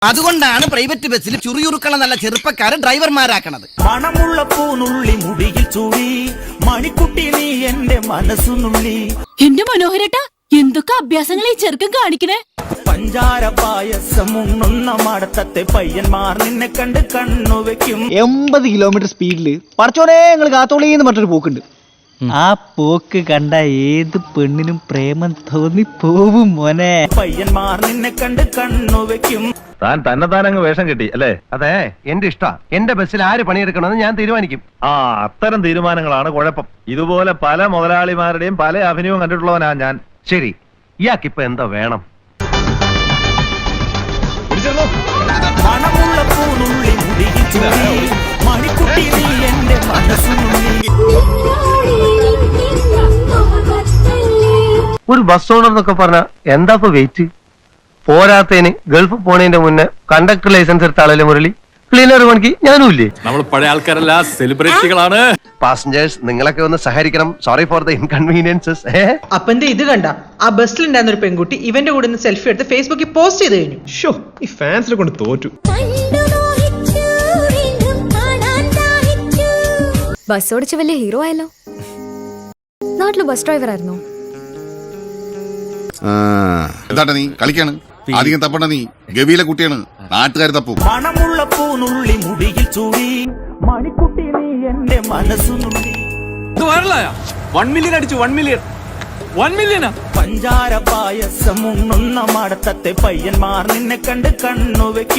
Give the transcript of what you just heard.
അതുകൊണ്ടാണ് പ്രൈവറ്റ് ബസ്സിൽ ചുറിയുറുക്കള നല്ല ചെറുപ്പക്കാരെ ഡ്രൈവർമാരാക്കണത്. മണമുള്ള പൂനുള്ളി മുടിയിൽ ചൂടി മണിക്കുട്ടി നീ എന്റെ മനസ്സുനുള്ളി. എന്റെ മനോഹരേട്ടാ, എന്തൊക്കെ അഭ്യാസങ്ങൾ ഈ ചെറുക്കൻ കാണിക്കണേ. പഞ്ചാര പായസം ഉണ്ണുന്ന മടത്തത്തെ പയ്യന്മാർ നിന്നെ കണ്ട് കണ്ണുവെക്കും. 80 കിലോമീറ്റർ സ്പീഡില് പടച്ചോനെ നിങ്ങൾ കാത്തോളീന്ന് പറഞ്ഞൊരു പോക്കുണ്ട്. ആ പോക്ക് കണ്ട ഏത് പെണ്ണിനും പ്രേമം തോന്നി പോവും മോനെ. പയ്യന്മാർ നിന്നെ കണ്ട് കണ്ണുവെക്കും. താൻ തന്നെത്താനങ്ങ് വേഷം കിട്ടി അല്ലേ? അതെ, എന്റെ ഇഷ്ടാ. എന്റെ ബസ്സിൽ ആര് പണിയെടുക്കണമെന്ന് ഞാൻ തീരുമാനിക്കും. അത്തരം തീരുമാനങ്ങളാണ് കുഴപ്പം. ഇതുപോലെ പല മുതലാളിമാരുടെയും പല അഭിനയവും കണ്ടിട്ടുള്ളവനാ ഞാൻ. ശരി, ഇയാൾക്കിപ്പൊ എന്താ വേണം? മണമുള്ള പൂനുള്ളി മുടിയിൽ ചൂടി മണിക്കുട്ടി നീ എന്റെ മനസ്സുനുള്ളി. ഒരു ബസ് ഓണർ എന്നൊക്കെ പറഞ്ഞ എന്താ ഇപ്പൊ വെയിറ്റ്? പോരാത്തതിന് ഗൾഫ് പോണതിന്റെ മുന്നേ കണ്ടക്ടർ ലൈസൻസ് എടുത്ത ആളല്ലേ മുരളി? ക്ലീനർ പണിക്ക് ഞാനും ഇല്ലേ? നമ്മൾ പഴയ ആൾക്കാരല്ല, സെലിബ്രിറ്റികളാണ്. പാസഞ്ചേഴ്സ്, നിങ്ങളൊക്കെ ഒന്ന് സഹകരിക്കണം. Sorry for the inconveniences. അപ്പന്റെ ഇത് കണ്ട ആ ബസ്സിലുണ്ടായിരുന്ന ഒരു പെൺകുട്ടി ഇവന്റെ കൂടെ നിന്ന് സെൽഫി എടുത്ത് ഫേസ്ബുക്കിൽ പോസ്റ്റ് ചെയ്ത് കഴിഞ്ഞു. ഈ ഫാൻസിനെ കൊണ്ട് തോറ്റു. ബസ് ഓടിച്ച് വലിയ ഹീറോ ആയല്ലോ. നാട്ടില് ബസ് ഡ്രൈവർ ആയിരുന്നോ? എന്താ നീ കളിക്കാണ്? അധികം തപ്പണ്ട, നീ ഗവിയിലെ കുട്ടിയാണ്, നാട്ടുകാർ തപ്പും. മണമുള്ള പൂനുള്ളി മുടിയിൽ ചൂടി മണിക്കുട്ടി നീ എന്റെ മനസ്സുനുള്ളി. 1 മില്യൺ അടിച്ചു. 1 മില്യനാ. പഞ്ചാര പായസം ഉണ്ണുന്ന മടത്തത്തെ പയ്യന്മാർ നിന്നെ കണ്ട് കണ്ണുവെക്കും.